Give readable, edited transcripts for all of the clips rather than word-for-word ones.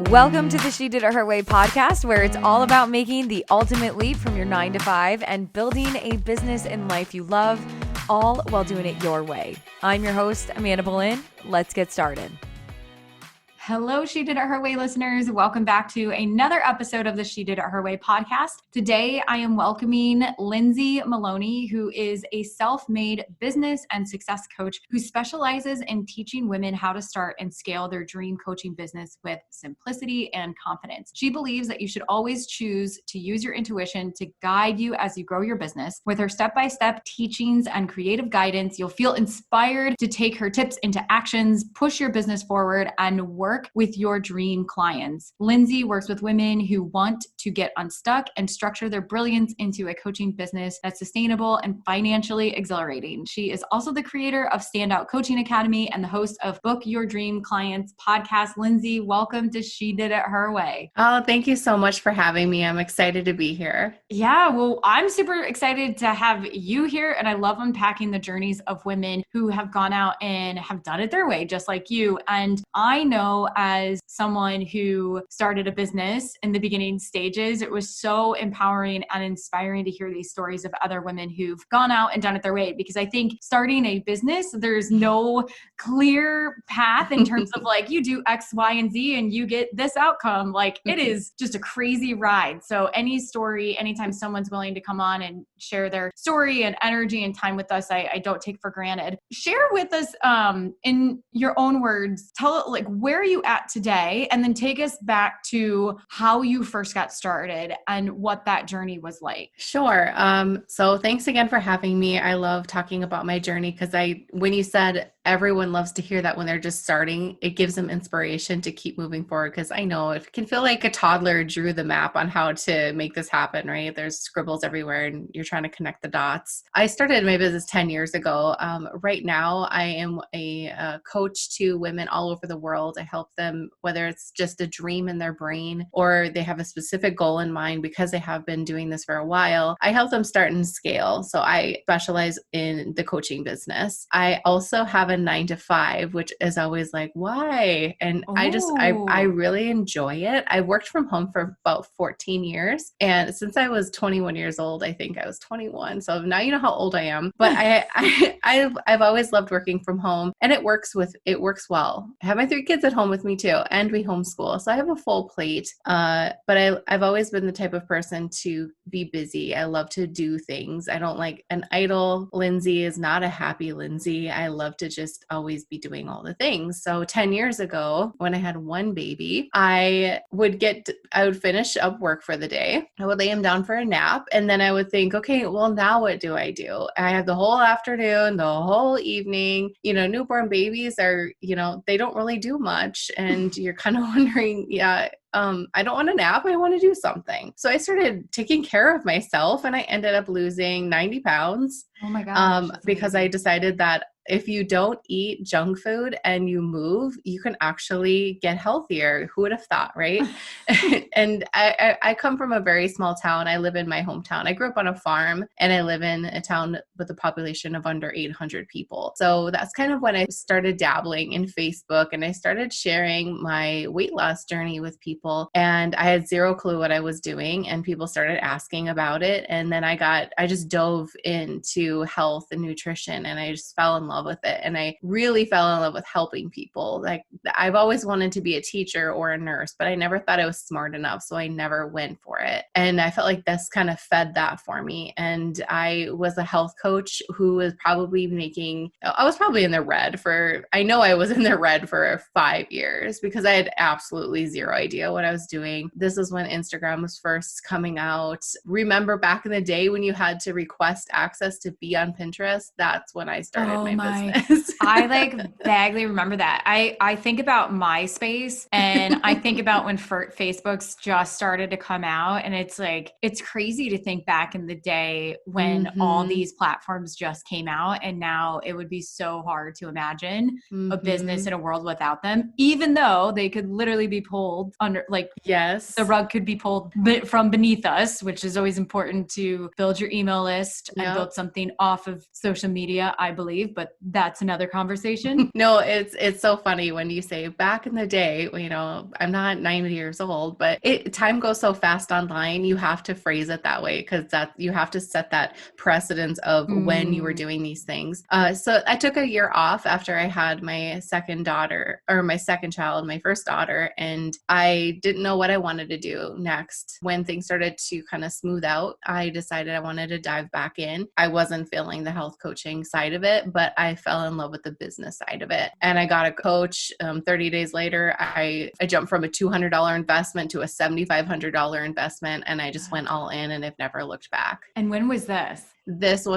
Welcome to the She Did It Her Way podcast, where it's all about making the ultimate leap from your 9 to 5 and building a business and life you love, all while doing it your way. I'm your host, Amanda Boleyn. Let's get started. Hello, She Did It Her Way listeners. Welcome back to another episode of the She Did It Her Way podcast. Today, I am welcoming Lindsay Maloney, who is a self-made business and success coach who specializes in teaching women how to start and scale their dream coaching business with simplicity and confidence. She believes that you should always choose to use your intuition to guide you as you grow your business. With her step-by-step teachings and creative guidance, you'll feel inspired to take her tips into actions, push your business forward, and work with your dream clients. Lindsay works with women who want to get unstuck and structure their brilliance into a coaching business that's sustainable and financially exhilarating. She is also the creator of Standout Coaching Academy and the host of Book Your Dream Clients podcast. Lindsay, welcome to She Did It Her Way. Oh, thank you so much for having me. I'm excited to be here. Yeah, well, I'm super excited to have you here, and I love unpacking the journeys of women who have gone out and have done it their way, just like you. And I know as someone who started a business in the beginning stages, it was so empowering and inspiring to hear these stories of other women who've gone out and done it their way. Because I think starting a business, there's no clear path in terms of like, you do X, Y, and Z and you get this outcome. Like it is just a crazy ride. So any story, anytime someone's willing to come on and share their story and energy and time with us, I don't take for granted. Share with us in your own words, tell like where are you at today, and then take us back to how you first got started and what that journey was like. Sure. So thanks again for having me. I love talking about my journey because when you said everyone loves to hear that when they're just starting, it gives them inspiration to keep moving forward. Because I know it can feel like a toddler drew the map on how to make this happen, right? There's scribbles everywhere and you're trying to connect the dots. I started my business 10 years ago. Right now, I am a coach to women all over the world. I help them, whether it's just a dream in their brain or they have a specific goal in mind because they have been doing this for a while. I help them start and scale. So I specialize in the coaching business. I also have a 9 to 5, which is always like, why? And I really enjoy it. I worked from home for about 14 years. And since I was 21 years old, I think I was 21. So now you know how old I am, but I've always loved working from home, and it works well. I have my 3 kids at home with me too, and we homeschool. So I have a full plate. But I've always been the type of person to be busy. I love to do things. I don't like an idle Lindsay is not a happy Lindsay. I love to just always be doing all the things. So 10 years ago, when I had one baby, I would finish up work for the day. I would lay him down for a nap. And then I would think, okay, well, now what do? I have the whole afternoon, the whole evening. Newborn babies are, they don't really do much. And you're kind of wondering, I don't want to nap. I want to do something. So I started taking care of myself, and I ended up losing 90 pounds. Oh my gosh. Because I decided that if you don't eat junk food and you move, you can actually get healthier. Who would have thought, right? And I come from a very small town. I live in my hometown. I grew up on a farm, and I live in a town with a population of under 800 people. So that's kind of when I started dabbling in Facebook, and I started sharing my weight loss journey with people. And I had zero clue what I was doing, and people started asking about it. And then I just dove into health and nutrition, and I just fell in love with it. And I really fell in love with helping people. Like I've always wanted to be a teacher or a nurse, but I never thought I was smart enough. So I never went for it. And I felt like this kind of fed that for me. And I was a health coach who was probably in the red I was in the red for 5 years because I had absolutely zero idea what I was doing. This is when Instagram was first coming out. Remember back in the day when you had to request access to be on Pinterest? That's when I started my business. I vaguely remember that. I think about MySpace, and I think about when Facebook's just started to come out, and it's crazy to think back in the day when all these platforms just came out, and now it would be so hard to imagine a business in a world without them, even though they could literally be pulled under, yes, the rug could be pulled from beneath us, which is always important to build your email list and build something off of social media, I believe. But that's another conversation. No, it's so funny when you say back in the day, I'm not 90 years old, but time goes so fast online. You have to phrase it that way because you have to set that precedence of when you were doing these things. So I took a year off after I had my second child, my first daughter, and I didn't know what I wanted to do next. When things started to kind of smooth out, I decided I wanted to dive back in. I wasn't feeling the health coaching side of it, but I fell in love with the business side of it. And I got a coach. 30 days later, I jumped from a $200 investment to a $7,500 investment. And I just went all in and I've never looked back. And when was this?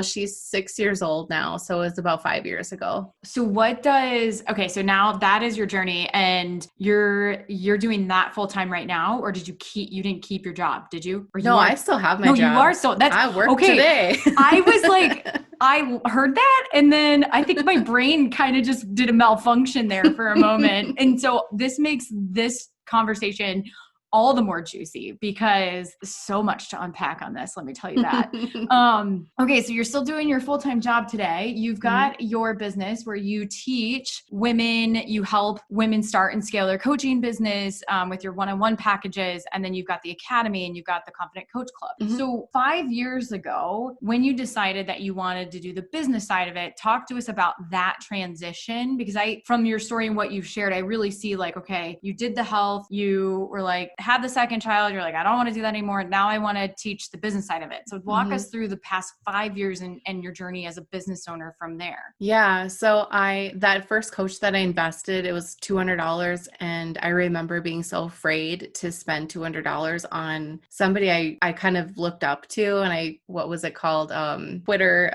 She's 6 years old now. So it was about 5 years ago. So so now that is your journey and you're doing that full time right now, or you didn't keep your job, did you? I still have my job. No, you are still, I work today. I was like, I heard that. And then I think my brain kind of just did a malfunction there for a moment. And so this makes this conversation all the more juicy because so much to unpack on this. Let me tell you that. Okay. So you're still doing your full-time job today. You've got your business where you teach women, you help women start and scale their coaching business with your one-on-one packages. And then you've got the academy and you've got the Confident Coach Club. So 5 years ago, when you decided that you wanted to do the business side of it, talk to us about that transition, because from your story and what you've shared, I really see like, okay, you did the health, you were like, had the second child, you're like, I don't want to do that anymore. Now I want to teach the business side of it. So walk us through the past 5 years and your journey as a business owner from there. Yeah. So that first coach that I invested, it was $200. And I remember being so afraid to spend $200 on somebody I kind of looked up to. And what was it called? Twitter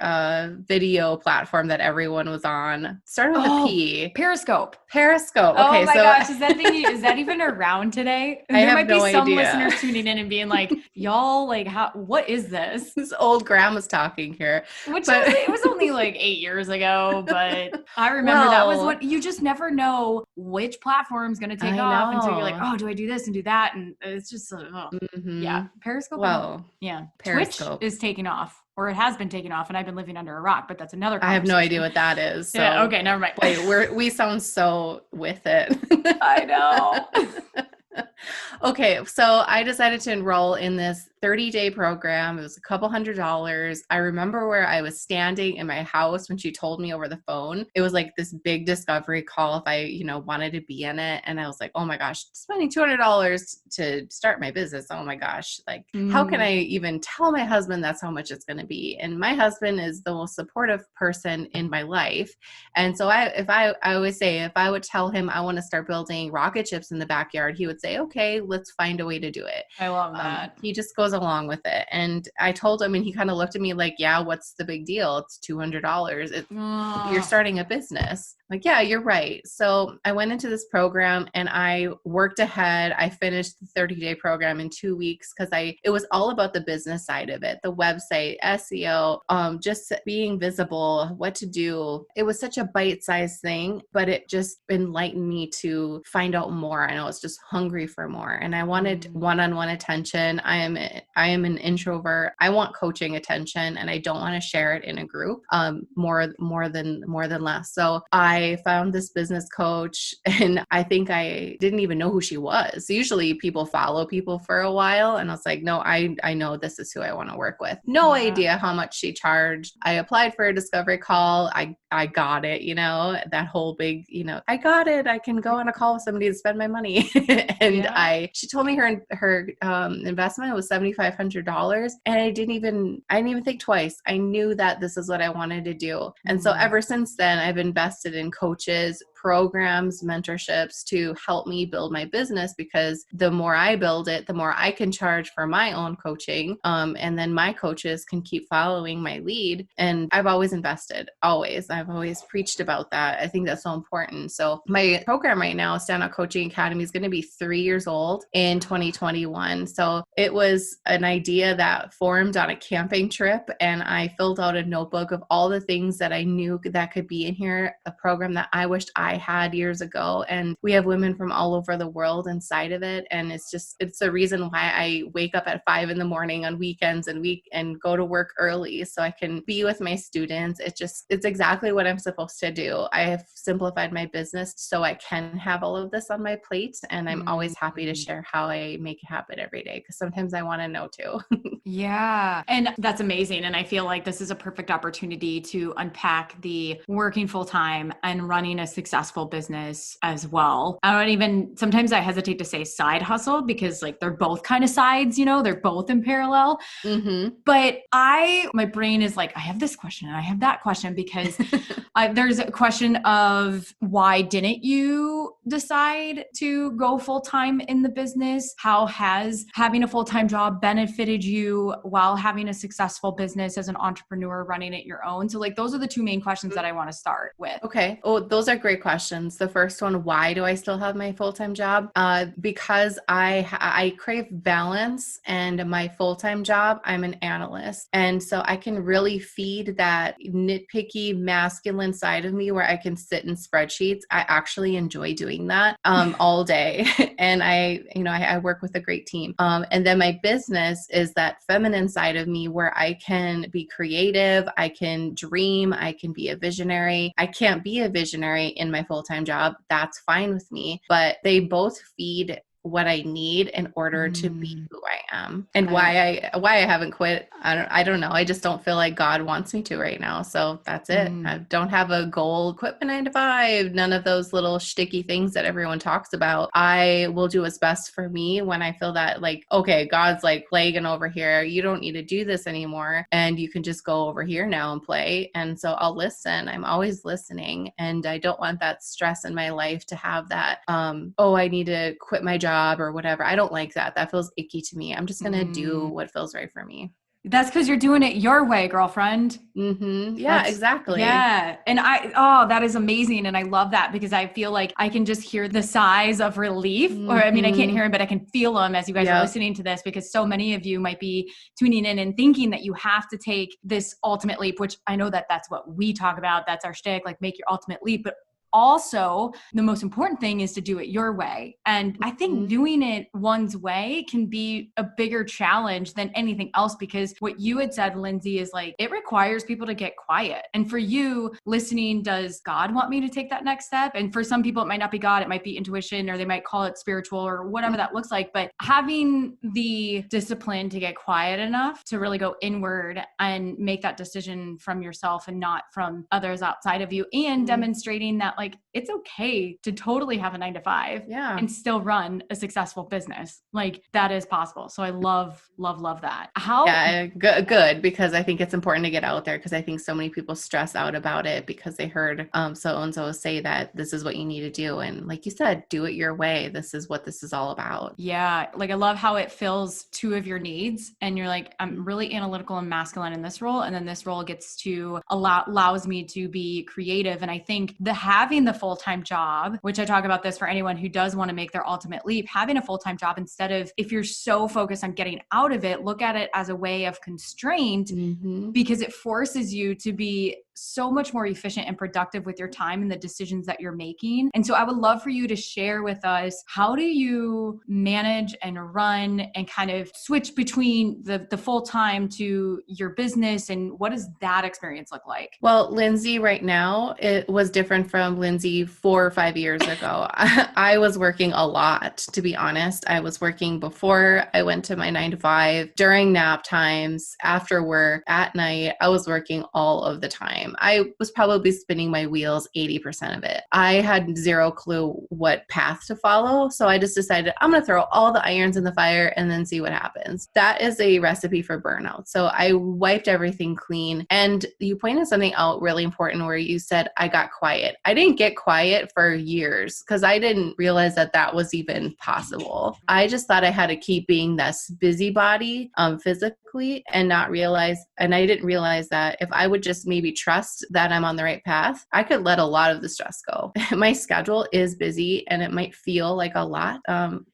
video platform that everyone was on. Started with a P. Periscope. Periscope. Okay, oh my gosh. Is that even around today? There might be some listeners tuning in and being like, y'all, like, what is this? This old grandma's talking here. It was only like 8 years ago, but I remember that was what you just never know which platform's going to take off until you're like, oh, do I do this and do that? And it's just, yeah. Periscope. Well, yeah. Periscope Twitch is taking off. Or it has been taken off and I've been living under a rock, but that's another conversation. I have no idea what that is. So. Yeah, okay, never mind. Wait, we sound so with it. I know. Okay, so I decided to enroll in this 30-day program. It was $200. I remember where I was standing in my house when she told me over the phone. It was like this big discovery call if I, wanted to be in it. And I was like, oh my gosh, spending $200 to start my business. Oh my gosh. Like, how can I even tell my husband that's how much it's going to be? And my husband is the most supportive person in my life. And so I always say, if I would tell him I want to start building rocket ships in the backyard, he would say, okay, let's find a way to do it. I love that. He just goes along with it. And I told him, and he kind of looked at me like, yeah, what's the big deal? It's $200. You're starting a business. Like, yeah, you're right. So I went into this program and I worked ahead. I finished the 30-day program in 2 weeks because it was all about the business side of it, the website, SEO, just being visible, what to do. It was such a bite-sized thing, but it just enlightened me to find out more. I was just hungry for more. And I wanted one-on-one attention. I am an introvert. I want coaching attention and I don't want to share it in a group, more than less. So I found this business coach and I think I didn't even know who she was. Usually people follow people for a while and I was like, no, I know this is who I want to work with. No idea how much she charged. I applied for a discovery call. I got it, that whole big, I got it. I can go on a call with somebody to spend my money. And she told me her investment was $7,500 and I didn't even think twice. I knew that this is what I wanted to do. And so ever since then, I've invested in coaches, programs, mentorships to help me build my business, because the more I build it, the more I can charge for my own coaching. And then my coaches can keep following my lead. And I've always invested, always. I've always preached about that. I think that's so important. So my program right now, Standout Coaching Academy, is going to be 3 years old in 2021. So it was an idea that formed on a camping trip. And I filled out a notebook of all the things that I knew that could be in here, a program that I wished I I had years ago. And we have women from all over the world inside of it. And it's the reason why I wake up at 5 a.m. on weekends and go to work early so I can be with my students. It's exactly what I'm supposed to do. I have simplified my business so I can have all of this on my plate. And I'm always happy to share how I make it happen every day, because sometimes I want to know too. Yeah. And that's amazing. And I feel like this is a perfect opportunity to unpack the working full time and running a successful business as well. Sometimes I hesitate to say side hustle because like they're both kind of sides, they're both in parallel. Mm-hmm. But my brain is like, I have this question and I have that question because there's a question of why didn't you decide to go full time in the business? How has having a full-time job benefited you while having a successful business as an entrepreneur running it your own? So like, those are the two main questions that I want to start with. Okay. Oh, those are great questions. The first one, why do I still have my full-time job? Because I crave balance, and my full-time job, I'm an analyst. And so I can really feed that nitpicky masculine side of me where I can sit in spreadsheets. I actually enjoy doing that all day. And I work with a great team. And then my business is that feminine side of me where I can be creative, I can dream, I can be a visionary. I can't be a visionary in my full-time job. That's fine with me, but they both feed what I need in order to be who I am. And why I haven't quit, I don't know. I just don't feel like God wants me to right now. So that's it. I don't have a goal, quit my 9 to 5, none of those little shticky things that everyone talks about. I will do what's best for me when I feel that like, okay, God's like plaguing over here. You don't need to do this anymore. And you can just go over here now and play. And so I'll listen. I'm always listening. And I don't want that stress in my life to have that, I need to quit my job or whatever. I don't like that. That feels icky to me. I'm just going to do what feels right for me. That's because you're doing it your way, girlfriend. Mm-hmm. Yeah, exactly. Yeah. And that is amazing. And I love that because I feel like I can just hear the sighs of relief, or I can't hear them, but I can feel them as you guys are listening to this, because so many of you might be tuning in and thinking that you have to take this ultimate leap, which I know that that's what we talk about. That's our shtick, like make your ultimate leap. But also, the most important thing is to do it your way. And I think doing it one's way can be a bigger challenge than anything else, because what you had said, Lindsay, is like, it requires people to get quiet. And for you listening, does God want me to take that next step? And for some people, it might not be God, it might be intuition, or they might call it spiritual or whatever that looks like. But having the discipline to get quiet enough to really go inward and make that decision from yourself and not from others outside of you, and demonstrating that like, it's okay to totally have a 9 to 5 and still run a successful business. Like that is possible. So I love, love, love that. Good, because I think it's important to get out there, because I think so many people stress out about it because they heard so-and-so say that this is what you need to do. And like you said, do it your way. This is what this is all about. Yeah. Like I love how it fills 2 of your needs, and you're like, I'm really analytical and masculine in this role. And then this role gets to allows me to be creative. And I think having the full-time job, which I talk about this for anyone who does want to make their ultimate leap, having a full-time job, instead of, if you're so focused on getting out of it, look at it as a way of constraint, because it forces you to be so much more efficient and productive with your time and the decisions that you're making. And so I would love for you to share with us, how do you manage and run and kind of switch between the full-time to your business, and what does that experience look like? Well, Lindsay right now, it was different from Lindsay 4 or 5 years ago. I was working a lot, to be honest. I was working before I went to my 9 to 5, during nap times, after work, at night. I was working all of the time. I was probably spinning my wheels 80% of it. I had zero clue what path to follow. So I just decided I'm going to throw all the irons in the fire and then see what happens. That is a recipe for burnout. So I wiped everything clean. And you pointed something out really important where you said, I got quiet. I didn't get quiet for years because I didn't realize that that was even possible. I just thought I had to keep being this busybody physically, and not realize, and I didn't realize that if I would just maybe try trust that I'm on the right path, I could let a lot of the stress go. My schedule is busy and it might feel like a lot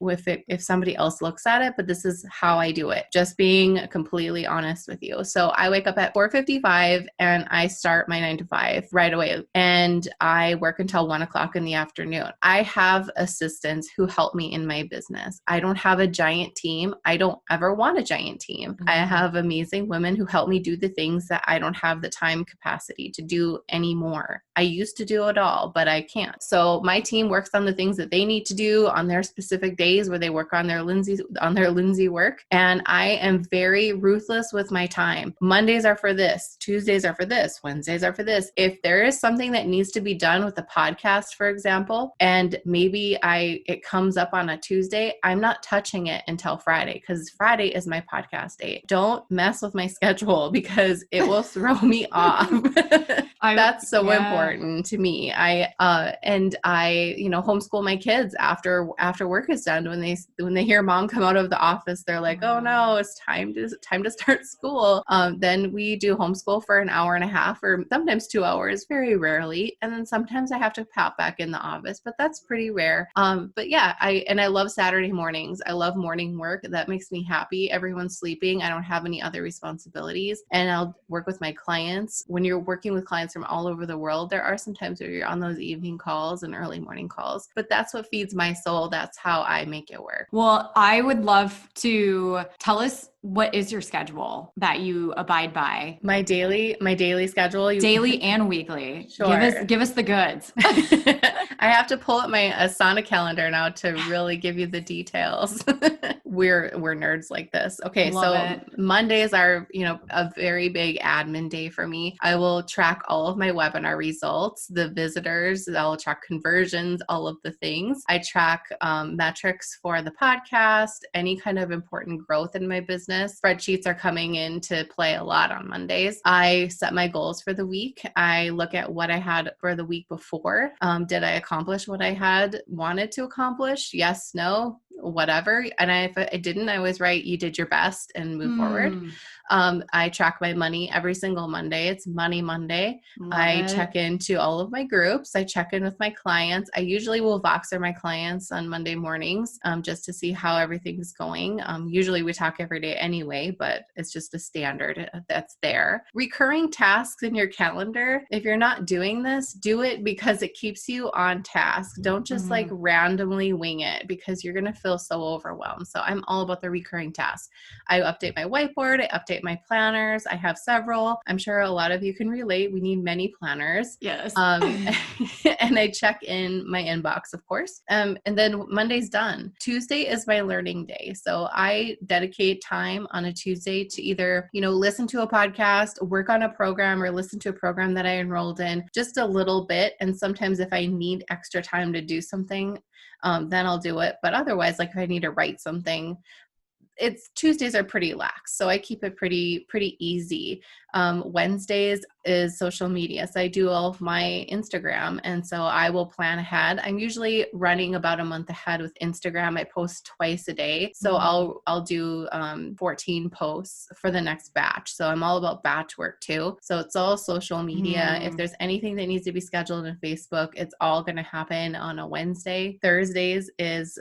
if somebody else looks at it, but this is how I do it. Just being completely honest with you. So I wake up at 4:55 and I start my 9 to 5 right away. And I work until 1:00 in the afternoon. I have assistants who help me in my business. I don't have a giant team. I don't ever want a giant team. I have amazing women who help me do the things that I don't have the time capacity to do anymore. I used to do it all, but I can't. So my team works on the things that they need to do on their specific days where they work on their Lindsay work. And I am very ruthless with my time. Mondays are for this, Tuesdays are for this, Wednesdays are for this. If there is something that needs to be done with the podcast, for example, and maybe it comes up on a Tuesday, I'm not touching it until Friday because Friday is my podcast day. Don't mess with my schedule because it will throw me off. That's so important to me. I homeschool my kids after work is done. When they hear mom come out of the office, they're like, oh no, it's time to start school. Then we do homeschool for an hour and a half or sometimes 2 hours, very rarely. And then sometimes I have to pop back in the office, but that's pretty rare. But yeah, I love Saturday mornings. I love morning work. That makes me happy. Everyone's sleeping. I don't have any other responsibilities. And I'll work with my clients. When you're working with clients from all over the world, there are some times where you're on those evening calls and early morning calls, but that's what feeds my soul. That's how I make it work. Well, I would love to tell us, what is your schedule that you abide by? My daily schedule. Daily and weekly. Sure. Give us the goods. I have to pull up my Asana calendar now to really give you the details. We're nerds like this. Okay. Mondays are, a very big admin day for me. I will track all of my webinar results, the visitors, I'll track conversions, all of the things. I track metrics for the podcast, any kind of important growth in my business. Spreadsheets are coming into play a lot on Mondays. I set my goals for the week. I look at what I had for the week before. Did I accomplish what I had wanted to accomplish? Yes, no, whatever. And if I didn't, I always write, you did your best and move forward. I track my money every single Monday. It's Money Monday. I check into all of my groups. I check in with my clients. I usually will Voxer my clients on Monday mornings just to see how everything's going. Usually we talk every day anyway, but it's just a standard that's there. Recurring tasks in your calendar. If you're not doing this, do it because it keeps you on task. Don't just randomly wing it because you're going to feel so overwhelmed. So I'm all about the recurring tasks. I update my whiteboard. I update my planners. I have several. I'm sure a lot of you can relate. We need many planners. Yes. And I check in my inbox, of course. And then Monday's done. Tuesday is my learning day. So I dedicate time on a Tuesday to either, listen to a podcast, work on a program, or listen to a program that I enrolled in just a little bit. And sometimes if I need extra time to do something, then I'll do it. But otherwise, like if I need to write something, Tuesdays are pretty lax. So I keep it pretty easy. Wednesdays is social media. So I do all of my Instagram. And so I will plan ahead. I'm usually running about a month ahead with Instagram. I post twice a day. So I'll do 14 posts for the next batch. So I'm all about batch work too. So it's all social media. If there's anything that needs to be scheduled on Facebook, it's all going to happen on a Wednesday. Thursdays is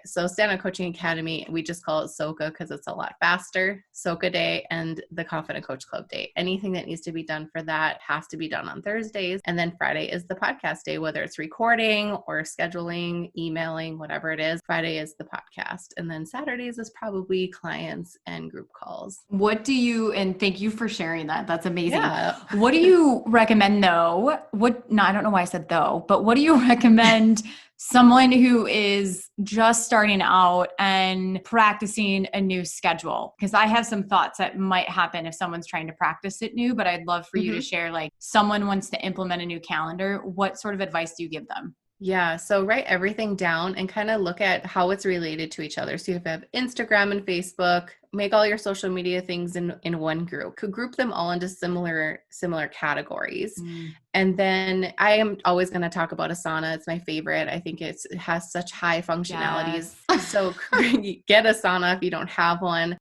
so Standout Coaching Academy, we just call it SOCA because it's a lot faster. SOCA day and the Confident Coach Club day. Anything that needs to be done for that has to be done on Thursdays. And then Friday is the podcast day, whether it's recording or scheduling, emailing, whatever it is. Friday is the podcast. And then Saturdays is probably clients and group calls. And thank you for sharing that. That's amazing. Yeah. What do you recommend though? I don't know why I said though, but what do you recommend someone who is just starting out and practicing a new schedule? Because I have some thoughts that might happen if someone's trying to practice it new, but I'd love for you to share, like someone wants to implement a new calendar. What sort of advice do you give them? Yeah. So write everything down and kind of look at how it's related to each other. So if you have Instagram and Facebook, make all your social media things in one group. Could group them all into similar categories. And then I am always going to talk about Asana. It's my favorite. I think it has such high functionalities. Yes. So get Asana if you don't have one.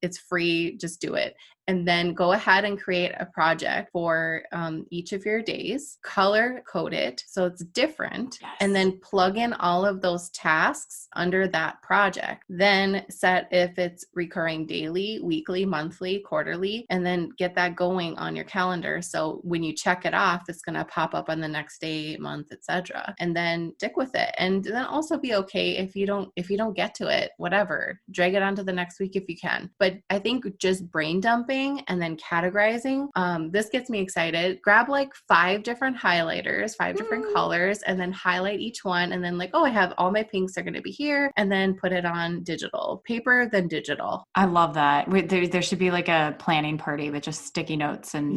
It's free. Just do it. And then go ahead and create a project for each of your days, color code it so it's different, and then plug in all of those tasks under that project. Then set if it's recurring daily, weekly, monthly, quarterly, and then get that going on your calendar. So when you check it off, it's going to pop up on the next day, month, etc. And then stick with it. And then also be okay if you don't get to it, whatever, drag it onto the next week if you can. But I think just brain dumping and then categorizing. This gets me excited. Grab like 5 different highlighters, 5 different colors, and then highlight each one. And then like, oh, I have all my pinks are going to be here, and then put it on digital paper, then digital. I love that. There should be like a planning party with just sticky notes and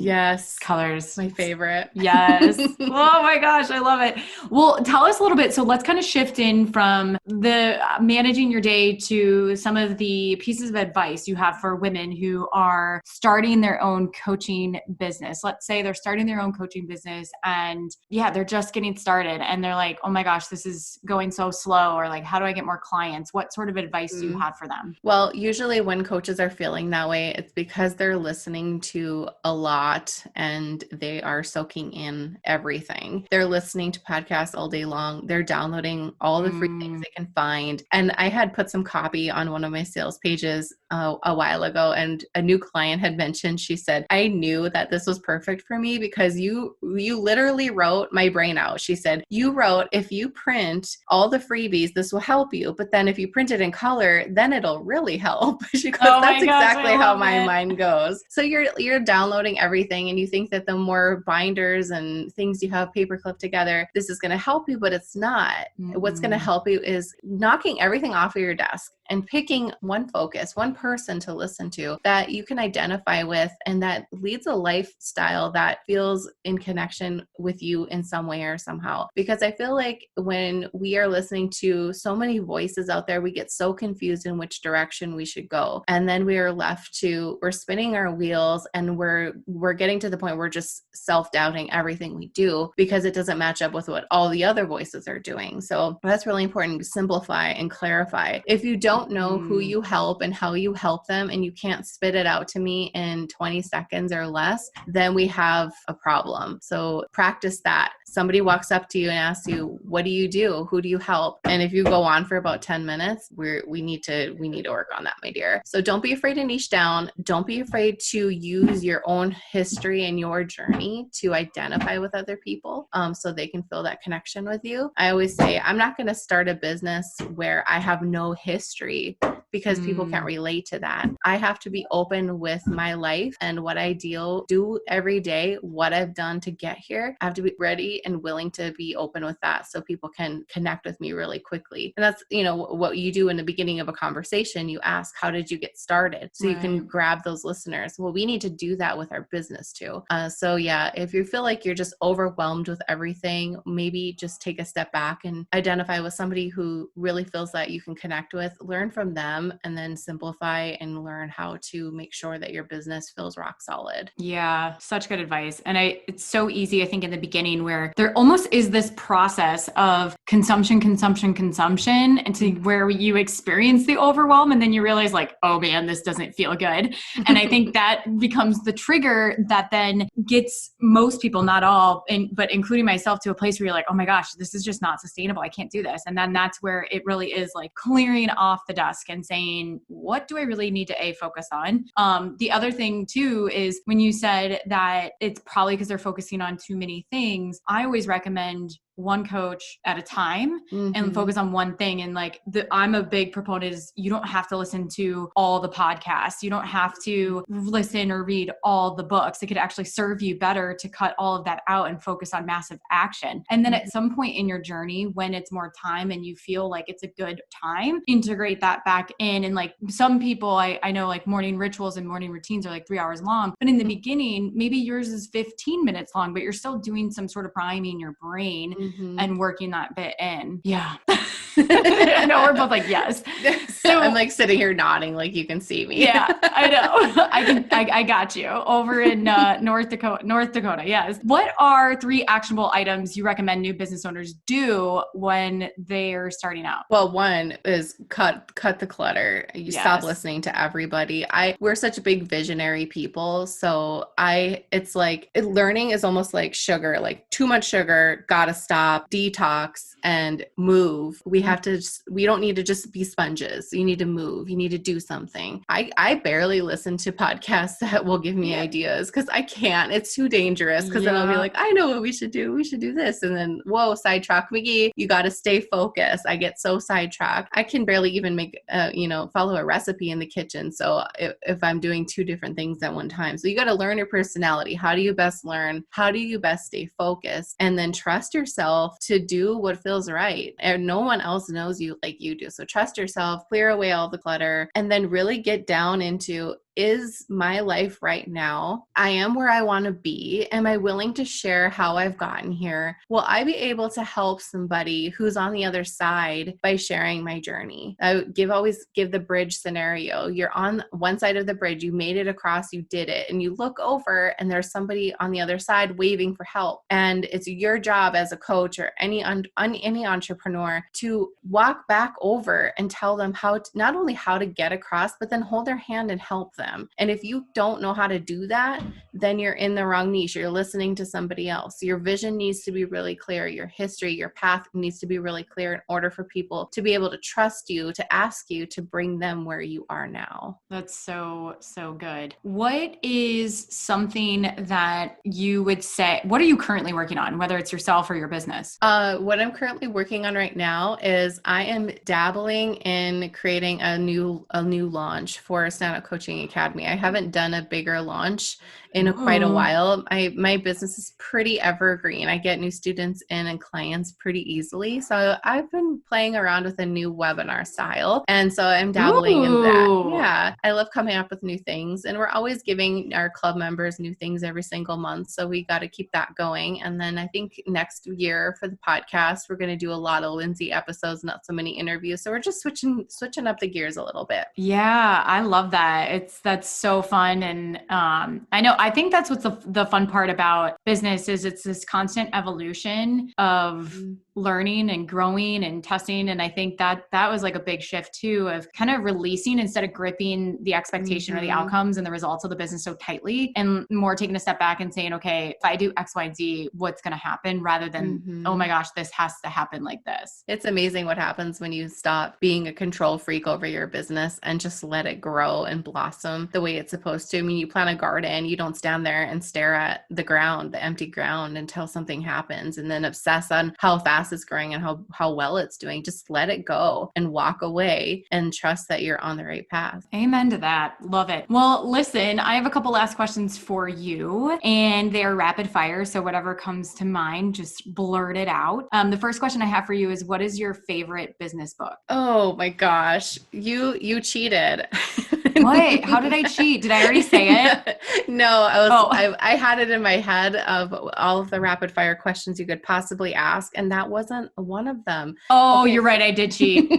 colors. My favorite. Yes. Oh my gosh, I love it. Well, tell us a little bit. So let's kind of shift in from the managing your day to some of the pieces of advice you have for women who are starting their own coaching business. Let's say they're starting their own coaching business and they're just getting started and they're like, oh my gosh, this is going so slow, or like, how do I get more clients? What sort of advice do you have for them? Well, usually when coaches are feeling that way, it's because they're listening to a lot and they are soaking in everything. They're listening to podcasts all day long. They're downloading all the free things they can find. And I had put some copy on one of my sales pages a while ago, and a new client had mentioned, she said, I knew that this was perfect for me because you literally wrote my brain out. She said, you wrote, if you print all the freebies, this will help you. But then if you print it in color, then it'll really help. She goes, that's exactly how my mind goes. So you're downloading everything and you think that the more binders and things you have paperclip together, this is going to help you, but it's not. What's going to help you is knocking everything off of your desk and picking one focus, one person to listen to that you can identify with and that leads a lifestyle that feels in connection with you in some way or somehow. Because I feel like when we are listening to so many voices out there, we get so confused in which direction we should go. And then we're spinning our wheels and we're getting to the point where we're just self-doubting everything we do because it doesn't match up with what all the other voices are doing. So that's really important to simplify and clarify. If you don't know who you help and how you help them and you can't spit it out to me in 20 seconds or less, then we have a problem. So practice that. Somebody walks up to you and asks you, what do you do? Who do you help? And if you go on for about 10 minutes, we need to work on that, my dear. So don't be afraid to niche down. Don't be afraid to use your own history and your journey to identify with other people so they can feel that connection with you. I always say, I'm not going to start a business where I have no history because people can't relate to that. I have to be open with my life and what I do every day, what I've done to get here. I have to be ready and willing to be open with that so people can connect with me really quickly. And that's, what you do in the beginning of a conversation. You ask, how did you get started? So you can grab those listeners. Well, we need to do that with our business too. If you feel like you're just overwhelmed with everything, maybe just take a step back and identify with somebody who really feels that you can connect with, learn from them, and then simplify and learn how to make sure that your business feels rock solid. Yeah, such good advice. And it's so easy, I think, in the beginning where there almost is this process of consumption, and to where you experience the overwhelm and then you realize like, oh man, this doesn't feel good. And I think that becomes the trigger that then gets most people, not all, but including myself, to a place where you're like, oh my gosh, this is just not sustainable. I can't do this. And then that's where it really is like clearing off the desk and saying, what do I really need to focus on? The other thing too is when you said that it's probably because they're focusing on too many things, I always recommend one coach at a time and focus on one thing. And I'm a big proponent is you don't have to listen to all the podcasts. You don't have to listen or read all the books. It could actually serve you better to cut all of that out and focus on massive action. And then at some point in your journey, when it's more time and you feel like it's a good time, integrate that back in. And some people I know morning rituals and morning routines are 3 hours long, but in the beginning, maybe yours is 15 minutes long, but you're still doing some sort of priming your brain and working that bit in. Yeah. I know we're both like, yes. So I'm like sitting here nodding, like you can see me. Yeah, I know. I got you over in North Dakota. Yes. What are 3 actionable items you recommend new business owners do when they're starting out? Well, one is cut the clutter. You stop listening to everybody. We're such big visionary people. So it's like learning is almost like sugar, like too much sugar, gotta stop, detox and move. We don't need to just be sponges. You need to move. You need to do something. I barely listen to podcasts that will give me ideas because I can't. It's too dangerous because then I'll be like, I know what we should do. We should do this. And then, whoa, sidetrack McGee. You got to stay focused. I get so sidetracked. I can barely even follow a recipe in the kitchen. So if I'm doing 2 different things at one time. So you got to learn your personality. How do you best learn? How do you best stay focused? And then trust yourself to do what feels right. And no one else knows you like you do. So trust yourself, clear away all the clutter, and then really get down into, is my life right now? I am where I want to be. Am I willing to share how I've gotten here? Will I be able to help somebody who's on the other side by sharing my journey? I always give the bridge scenario. You're on one side of the bridge, you made it across, you did it, and you look over and there's somebody on the other side waving for help. And it's your job as a coach or any entrepreneur to walk back over and tell them not only how to get across, but then hold their hand and help them. And if you don't know how to do that, then you're in the wrong niche. You're listening to somebody else. Your vision needs to be really clear. Your history, your path needs to be really clear in order for people to be able to trust you, to ask you to bring them where you are now. That's so good. What is something that you would say, what are you currently working on, whether it's yourself or your business? What I'm currently working on right now is I am dabbling in creating a new launch for Standout Coaching Academy. I haven't done a bigger launch in quite a while. My business is pretty evergreen. I get new students in and clients pretty easily. So I've been playing around with a new webinar style. And so I'm dabbling in that. Yeah. I love coming up with new things. And we're always giving our club members new things every single month. So we got to keep that going. And then I think next year for the podcast, we're going to do a lot of Lindsay episodes, not so many interviews. So we're just switching up the gears a little bit. Yeah, I love that. That's so fun. And I think that's what's the fun part about business is it's this constant evolution of learning and growing and testing. And I think that was like a big shift too, of kind of releasing instead of gripping the expectation or the outcomes and the results of the business so tightly, and more taking a step back and saying, okay, if I do X, Y, and Z, what's going to happen, rather than, oh my gosh, this has to happen like this. It's amazing what happens when you stop being a control freak over your business and just let it grow and blossom the way it's supposed to. I mean, you plant a garden, you don't stand there and stare at the ground, the empty ground, until something happens and then obsess on how fast it's growing and how well it's doing. Just let it go and walk away and trust that you're on the right path. Amen to that. Love it. Well, listen, I have a couple last questions for you, and they are rapid fire. So whatever comes to mind, just blurt it out. The first question I have for you is, what is your favorite business book? Oh my gosh, you cheated. What? How did I cheat? Did I already say it? No, I had it in my head of all of the rapid fire questions you could possibly ask, and that wasn't one of them. Oh, okay. You're right. I did cheat.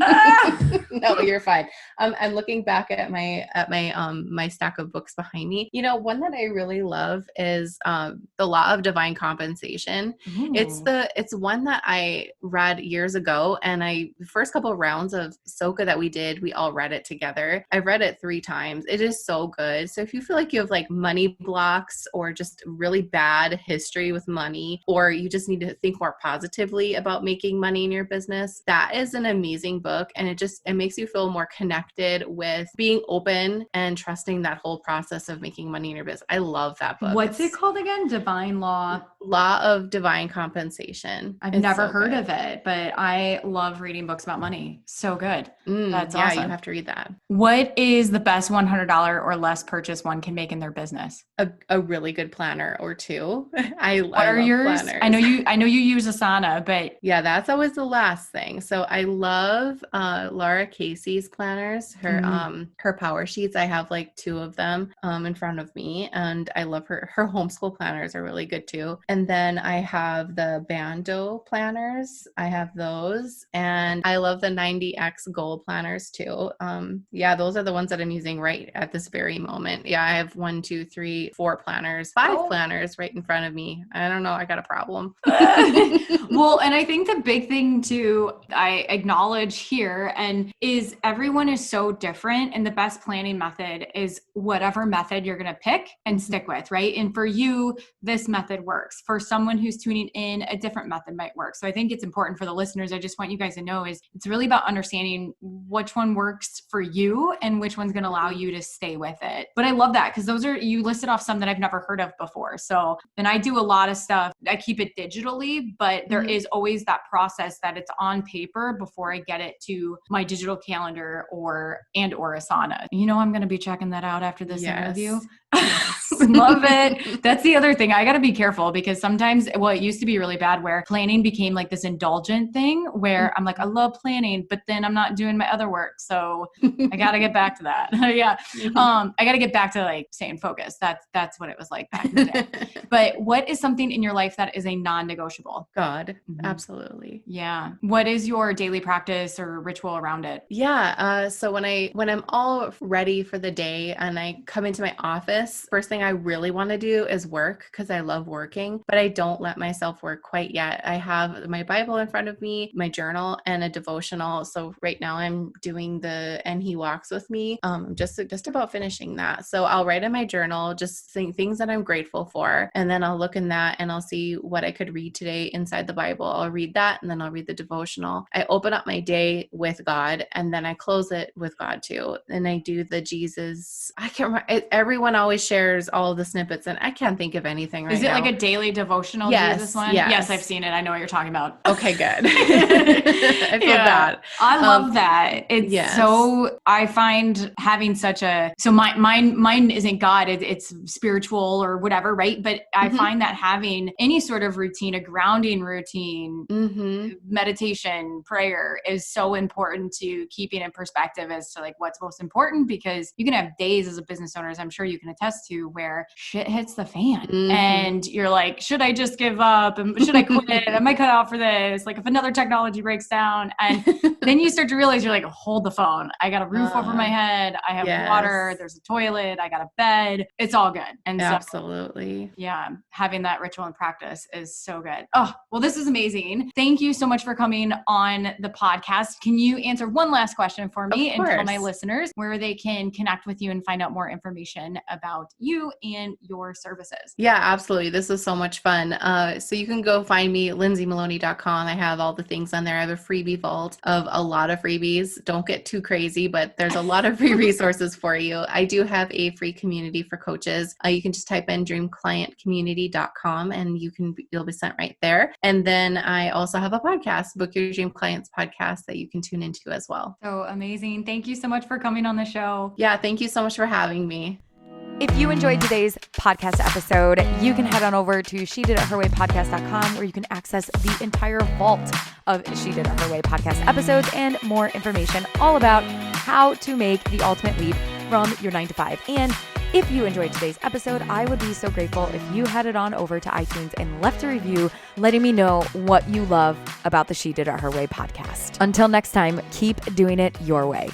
No, you're fine. I'm looking back at my stack of books behind me. You know, one that I really love is The Law of Divine Compensation. Ooh. It's one that I read years ago, and the first couple of rounds of Soka that we did, we all read it together. I've read it 3 times. It is so good. So if you feel like you have like money blocks or just really bad history with money, or you just need to think more positively about making money in your business, that is an amazing book. And it makes you feel more connected with being open and trusting that whole process of making money in your business. I love that book. What's it called again? Divine Law? Law of Divine Compensation. I've never heard of it, but I love reading books about money. So good. That's awesome. Yeah, you have to read that. What is the best $100 or less purchase one can make in their business? A really good planner or 2. I love yours? Planners. I know you use Asana, but yeah, that's always the last thing. So I love Laura Casey's planners, her power sheets. I have like 2 of them in front of me, and I love her homeschool planners are really good too. And And then I have the Bando planners. I have those. And I love the 90X goal planners too. Yeah, those are the ones that I'm using right at this very moment. Yeah, I have 1, 2, 3, 4 planners, 5 planners right in front of me. I don't know. I got a problem. Well, and I think the big thing too, I acknowledge here, and is everyone is so different, and the best planning method is whatever method you're going to pick and stick with, right? And for you, this method works. For someone who's tuning in, a different method might work. So I think it's important for the listeners. I just want you guys to know is it's really about understanding which one works for you and which one's going to allow you to stay with it. But I love that because those are, you listed off some that I've never heard of before. So, and I do a lot of stuff. I keep it digitally, but there is always that process that it's on paper before I get it to my digital calendar or Asana. You know, I'm going to be checking that out after this interview. Love it. That's the other thing. I got to be careful because sometimes, well, it used to be really bad where planning became like this indulgent thing where I'm like, I love planning, but then I'm not doing my other work. So I got to get back to that. I got to get back to like staying focused. That's what it was like back in the day. But what is something in your life that is a non-negotiable? God, absolutely. Yeah. What is your daily practice or ritual around it? Yeah. So when I'm all ready for the day and I come into my office, first thing I really want to do is work because I love working, but I don't let myself work quite yet. I have my Bible in front of me, my journal, and a devotional. So right now I'm doing And He Walks With Me. Just about finishing that. So I'll write in my journal, just things that I'm grateful for. And then I'll look in that and I'll see what I could read today inside the Bible. I'll read that and then I'll read the devotional. I open up my day with God and then I close it with God too. And I do the Jesus. I can't remember. Everyone always shares all of the snippets and I can't think of anything right now. Is it like a daily devotional Jesus one? Yes, I've seen it. I know what you're talking about. Okay, good. I feel bad. I love that. It's so, I find having such a, so mine isn't God, it's spiritual or whatever, right? But I find that having any sort of routine, a grounding routine, meditation, prayer is so important to keeping in perspective as to like what's most important, because you can have days as a business owner, as I'm sure you can attest to, where shit hits the fan and you're like, should I just give up? Should I quit? Am I cut out for this? Like if another technology breaks down, and then you start to realize you're like, hold the phone. I got a roof over my head. I have water. There's a toilet. I got a bed. It's all good. And absolutely. Having that ritual and practice is so good. Oh, well, this is amazing. Thank you so much for coming on the podcast. Can you answer one last question for me and tell my listeners where they can connect with you and find out more information about you and your services? Yeah, absolutely. This was so much fun. So you can go find me, lindsaymaloney.com. I have all the things on there. I have a freebie vault of a lot of freebies. Don't get too crazy, but there's a lot of free resources for you. I do have a free community for coaches. You can just type in dreamclientcommunity.com and you'll be sent right there. And then I also have a podcast, Book Your Dream Clients podcast, that you can tune into as well. So amazing. Thank you so much for coming on the show. Yeah, thank you so much for having me. If you enjoyed today's podcast episode, you can head on over to shedititherwaypodcast.com where you can access the entire vault of She Did It Her Way podcast episodes and more information all about how to make the ultimate leap from your 9 to 5. And if you enjoyed today's episode, I would be so grateful if you headed on over to iTunes and left a review letting me know what you love about the She Did It Her Way podcast. Until next time, keep doing it your way.